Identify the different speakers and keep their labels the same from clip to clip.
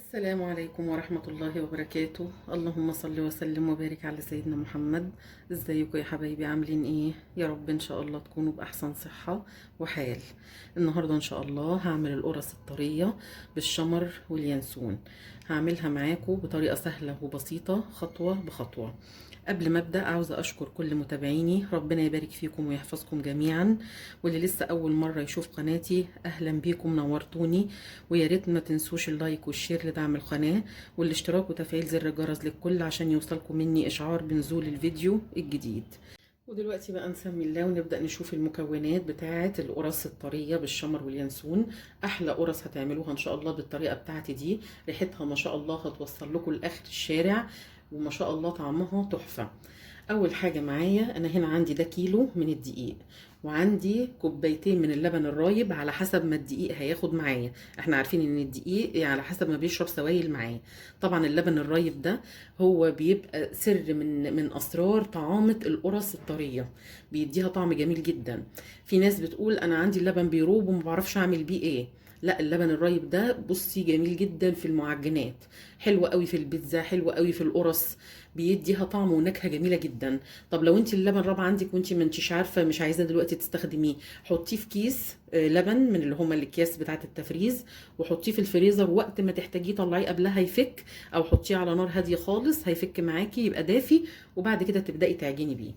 Speaker 1: السلام عليكم ورحمة الله وبركاته. اللهم صل وسلم وبارك على سيدنا محمد. ازيكم يا حبايبي؟ عاملين ايه؟ يا رب ان شاء الله تكونوا بأحسن صحة وحال. النهاردة ان شاء الله هعمل القرص الطرية بالشمر واليانسون. هعملها معاكم بطريقة سهلة وبسيطة خطوة بخطوة. قبل ما ابدا عاوزه اشكر كل متابعيني، ربنا يبارك فيكم ويحفظكم جميعا. واللي لسه اول مره يشوف قناتي، اهلا بيكم، نورتوني. ويا ريت ما تنسوش اللايك والشير لدعم القناه والاشتراك وتفعيل زر الجرس للكل عشان يوصلكم مني اشعار بنزول الفيديو الجديد. ودلوقتي بقى نسمي الله ونبدأ نشوف المكونات بتاعة القرص الطرية بالشمر واليانسون. أحلى قرص هتعملوها إن شاء الله بالطريقة بتاعتي دي، ريحتها ما شاء الله هتوصل لكم لآخر الشارع، وما شاء الله طعمها تحفة. أول حاجة معايا أنا هنا عندي ده كيلو من الدقيق، وعندي كوبايتين من اللبن الرايب على حسب ما الدقيق هياخد معايا. احنا عارفين ان الدقيق على حسب ما بيشرب سوائل معايا. طبعا اللبن الرايب ده هو بيبقى سر من اسرار طعامة القرص الطرية، بيديها طعم جميل جدا. في ناس بتقول انا عندي اللبن بيروب وما بعرفش اعمل بيه ايه. لا، اللبن الرايب ده بصي جميل جدا في المعجنات، حلو قوي في البيتزا، حلو قوي في القرص، بيديها طعم ونكهه جميله جدا. طب لو انت اللبن راب عندك وانت ما انتش عارفه، مش عايزاه دلوقتي تستخدميه، حطيه في كيس لبن من اللي هما الاكياس بتاعه التفريز، وحطيه في الفريزر، وقت ما تحتاجيه طلعيه قبلها يفك، او حطيه على نار هاديه خالص هيفك معاكي يبقى دافي، وبعد كده تبداي تعجني بيه.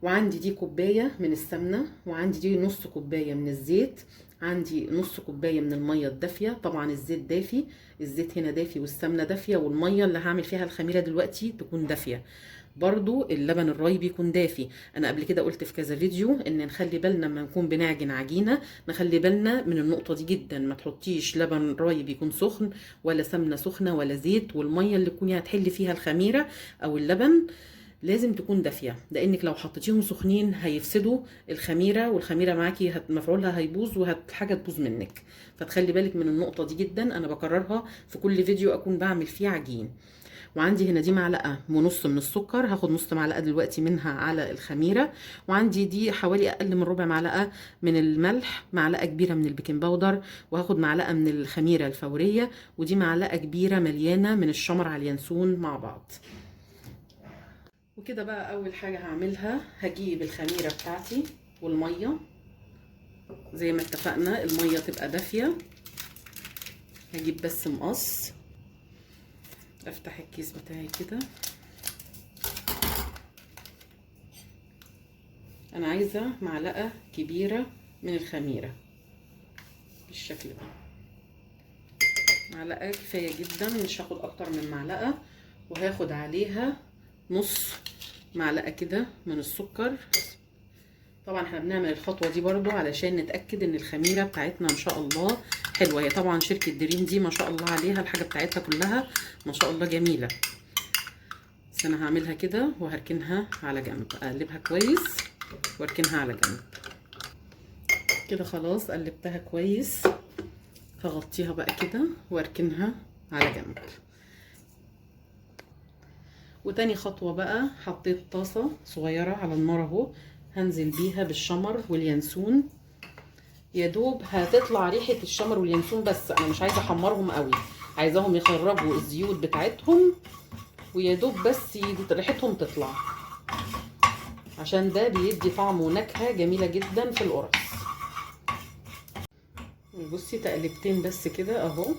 Speaker 1: وعندي دي كوبايه من السمنه، وعندي دي نص كوبايه من الزيت، عندي نص كوبايه من الميه الدافيه. طبعا الزيت دافي، الزيت هنا دافي والسمنه دافيه، والميه اللي هعمل فيها الخميره دلوقتي تكون دافيه. برضو اللبن الرايب يكون دافي. انا قبل كده قلت في كذا فيديو ان نخلي بالنا لما نكون بنعجن عجينه، نخلي بالنا من النقطه دي جدا، ما تحطيش لبن رايب يكون سخن، ولا سمنه سخنه، ولا زيت، والميه اللي تكوني هتحلي فيها الخميره او اللبن لازم تكون دافيه، لانك لو حطيتيهم سخنين هيفسدوا الخميره، والخميره معاكي مفعولها هيبوظ وحاجه تبوظ منك. فتخلي بالك من النقطه دي جدا، انا بكررها في كل فيديو اكون بعمل فيه عجين. وعندي هنا دي معلقه ونص من السكر، هاخد نص معلقه دلوقتي منها على الخميره. وعندي دي حوالي اقل من ربع معلقه من الملح، معلقه كبيره من البيكنج باودر، وهاخد معلقه من الخميره الفوريه، ودي معلقه كبيره مليانه من الشمر على اليانسون مع بعض. وكده بقى اول حاجه هعملها، هجيب الخميره بتاعتي والميه زي ما اتفقنا، الميه تبقى دافيه. هجيب بس مقص، افتح الكيس بتاعي كده. انا عايزه معلقه كبيره من الخميره بالشكل ده، معلقه كفايه جدا، مش هاخد اكتر من معلقه. وهاخد عليها نص معلقه كده من السكر. طبعا احنا بنعمل الخطوه دي برضو علشان نتاكد ان الخميره بتاعتنا ان شاء الله حلوه. هي طبعا شركه دريم دي ما شاء الله عليها، الحاجه بتاعتها كلها ما شاء الله جميله. بس انا هعملها كده وهركنها على جنب، اقلبها كويس واركنها على جنب كده. خلاص قلبتها كويس، هغطيها بقى كده واركنها على جنب. وتاني خطوه بقى، حطيت طاسه صغيره على النار اهو، هنزل بيها بالشمر واليانسون. يا دوب هتطلع ريحه الشمر واليانسون، بس انا مش عايزه احمرهم قوي، عايزاهم يخرجوا الزيوت بتاعتهم، ويا دوب بس ريحتهم تطلع، عشان ده بيدي طعم ونكهه جميله جدا في القرص. بصي تقلبتين بس كده اهو،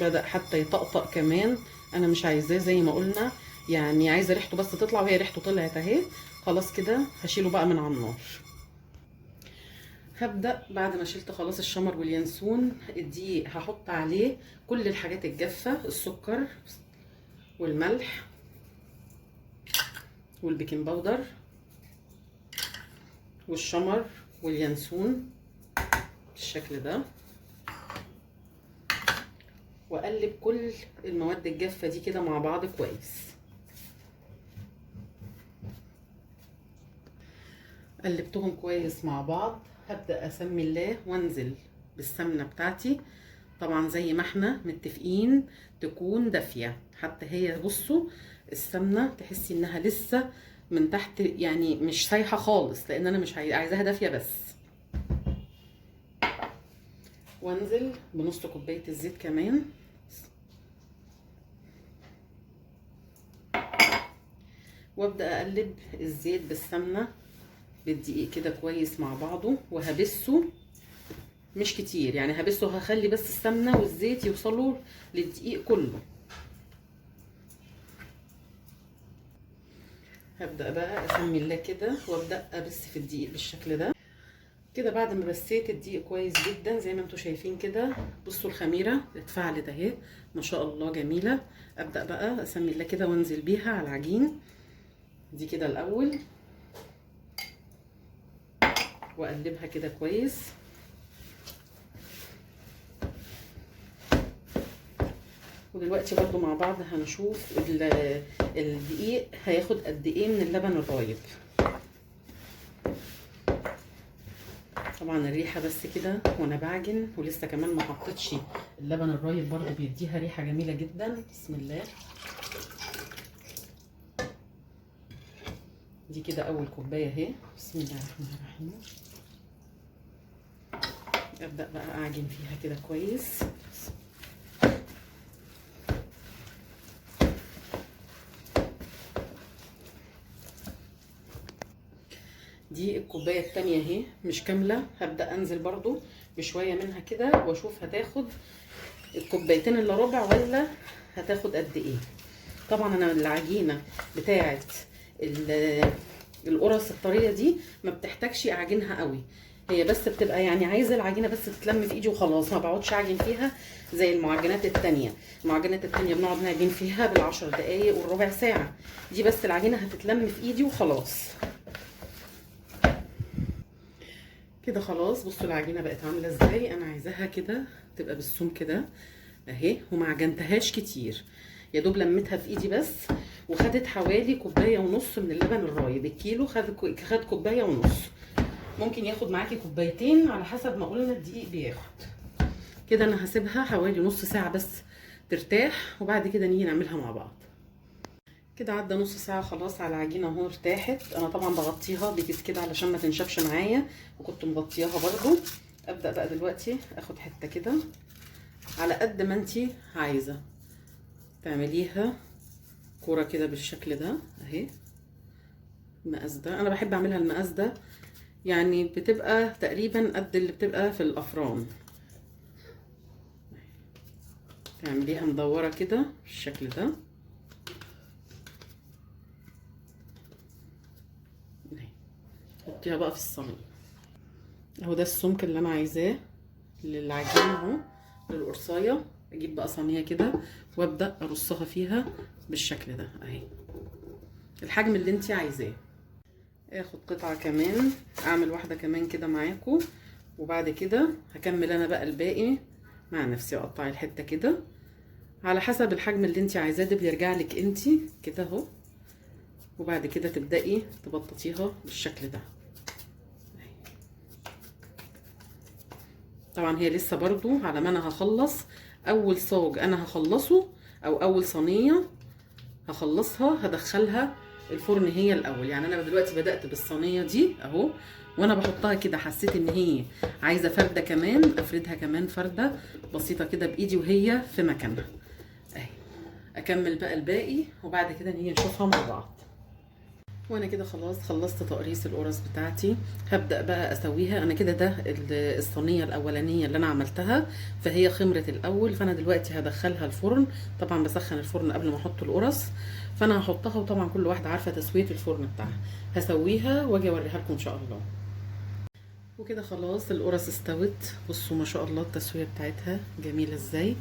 Speaker 1: بدأ حتى يطقطق كمان. انا مش عايزاه زي ما قلنا، يعني عايزه ريحته بس تطلع، وهي ريحته طلعت اهي. خلاص كده هشيله بقى من على النار. هبدأ بعد ما شلت خلاص الشمر واليانسون، الدقيق هحط عليه كل الحاجات الجافة، السكر والملح والبيكنج باودر والشمر واليانسون بالشكل ده، واقلب كل المواد الجافة دي كده مع بعض كويس. قلبتهم كويس مع بعض، هبدأ اسمي الله وانزل بالسمنة بتاعتي. طبعا زي ما احنا متفقين تكون دافية، حتى هي بصوا السمنة تحسي انها لسه من تحت، يعني مش سايحة خالص، لان انا مش عايزاها دافية بس. وانزل بنص كوباية الزيت كمان، وابدا اقلب الزيت بالسمنه بالدقيق كده كويس مع بعضه، وهبسه مش كتير يعني، هبسه هخلي بس السمنه والزيت يوصلوا للدقيق كله. هبدا بقى اسمي الله كده وابدا ابس في الدقيق بالشكل ده كده. بعد ما بسيت الدقيق كويس جدا زي ما انتم شايفين كده، بصوا الخميره اتفعلت اهي ما شاء الله جميله. ابدا بقى اسمي الله كده وانزل بيها على العجين دي كده الاول، واقلبها كده كويس. ودلوقتي برضو مع بعض هنشوف الدقيق هياخد قد ايه من اللبن الرايب. طبعا الريحه بس كده وانا بعجن، ولسه كمان ما حطيتش اللبن الرايب برضو بيديها ريحه جميله جدا. بسم الله. دي كده اول كوبايه اهي. بسم الله الرحمن الرحيم. ابدا بقى اعجن فيها كده كويس. دي الكوبايه التانية اهي مش كامله، هبدا انزل برضو بشويه منها كده واشوف هتاخد الكوبايتين الا ربع ولا هتاخد قد ايه. طبعا انا العجينه بتاعه القرص الطريه دي ما بتحتاجش اعجنها قوي، هي بس بتبقى يعني عايزه العجينه بس تتلم في ايدي وخلاص، ما بقعدش اعجن فيها زي المعجنات التانية. المعجنات التانية بنقعد نعجن فيها بالعشر دقايق والربع ساعه، دي بس العجينه هتتلم في ايدي وخلاص كده. خلاص بصوا العجينه بقت عامله ازاي. انا عايزاها كده تبقى بالسم كده اهي، وما عجنتهاش كتير، يا دوب لميتها في ايدي بس. وخدت حوالي كوبايه ونص من اللبن الرايب. الكيلو خد كوبايه ونص، ممكن ياخد معاكي كوبايتين على حسب ما قلنا الدقيق بياخد. كده انا هسيبها حوالي نص ساعه بس ترتاح، وبعد كده نيجي نعملها مع بعض. كده عدى نص ساعه خلاص على العجينه اهو ارتاحت. انا طبعا بغطيها بكيس كده علشان ما تنشفش معايا، وكنت مغطياها برضو. ابدا بقى دلوقتي اخد حته كده على قد ما انتي عايزه تعمليها كوره كده بالشكل ده اهي. المقاس ده انا بحب اعملها المقاس ده، يعني بتبقى تقريبا قد اللي بتبقى في الافران. تعمليها مدوره كده بالشكل ده حطيها بقى في الصينيه اهو. ده السمك اللي انا عايزاه للعجين اهو للقرصايه. اجيب بقى صينيه كده وابدا ارصها فيها بالشكل ده اهي، الحجم اللي انتي عايزاه. اخد قطعه كمان، اعمل واحده كمان كده معاكم، وبعد كده هكمل انا بقى الباقي مع نفسي. اقطع الحته كده على حسب الحجم اللي انتي عايزاه، ده بيرجع لك انتي كده اهو. وبعد كده تبداي تبططيها بالشكل ده. طبعا هي لسه برضو على ما انا هخلص اول صاج انا هخلصه، او اول صينيه هخلصها هدخلها الفرن هي الاول. يعني انا دلوقتي بدات بالصينيه دي اهو، وانا بحطها كده حسيت ان هي عايزه فرده كمان، افردها كمان فرده بسيطه كده بايدي وهي في مكانها اهي. اكمل بقى الباقي وبعد كده نيجي نشوفها مع بعض. وانا كده خلاص خلصت تقريص القرص بتاعتي، هبدا بقى اسويها. انا كده ده الصينيه الاولانيه اللي انا عملتها، فهي خمرت الاول. فانا دلوقتي هدخلها الفرن. طبعا بسخن الفرن قبل ما احط القرص، فانا هحطها. وطبعا كل واحده عارفه تسويه الفرن بتاعها. هسويها واجي اوريها لكم ان شاء الله. وكده خلاص القرص استوت. بصوا ما شاء الله التسويه بتاعتها جميله ازاي.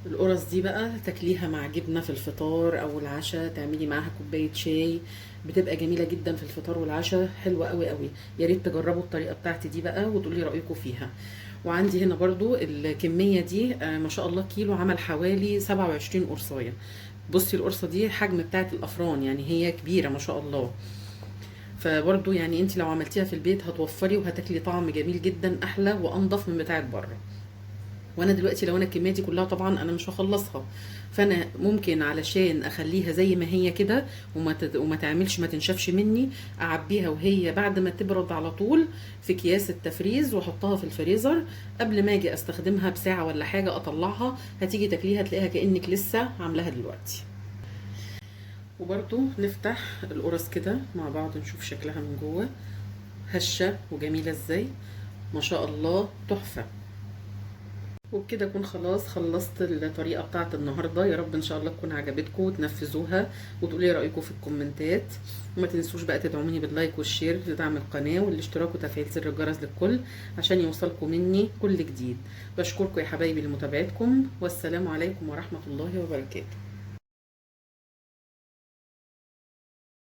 Speaker 1: القرص دي بقى تاكليها مع جبنه في الفطار او العشاء، تعملي معاها كوبايه شاي، بتبقى جميله جدا في الفطار والعشاء، حلوه قوي قوي. يا ريت تجربوا الطريقه بتاعتي دي بقى وتقولي رايكم فيها. وعندي هنا برضو الكميه دي ما شاء الله كيلو عمل حوالي 27 قرصايه. بصي القرصه دي حجم بتاعت الافران، يعني هي كبيره ما شاء الله. فبرضو يعني انت لو عملتيها في البيت هتوفري وهتاكلي طعم جميل جدا، احلى وانضف من بتاعت بره. وانا دلوقتي لو انا الكميه دي كلها طبعا انا مش هخلصها، فانا ممكن علشان اخليها زي ما هي كده وما تعملش ما تنشفش مني، اعبيها وهي بعد ما تبرد على طول في اكياس التفريز واحطها في الفريزر. قبل ما اجي استخدمها بساعه ولا حاجه اطلعها، هتيجي تاكليها تلاقيها كانك لسه عاملاها دلوقتي. وبرضو نفتح القرص كده مع بعض نشوف شكلها من جوه، هشة وجميلة ازاي، ما شاء الله تحفة. وبكده اكون خلاص خلصت الطريقه بتاعت النهارده. يا رب ان شاء الله تكون عجبتكم وتنفذوها وتقولوا لي رايكم في الكومنتات. وما تنسوش بقى تدعموني باللايك والشير لدعم القناه والاشتراك وتفعيل زر الجرس للكل عشان يوصلكم مني كل جديد. بشكركم يا حبايبي لمتابعتكم، والسلام عليكم ورحمه الله وبركاته.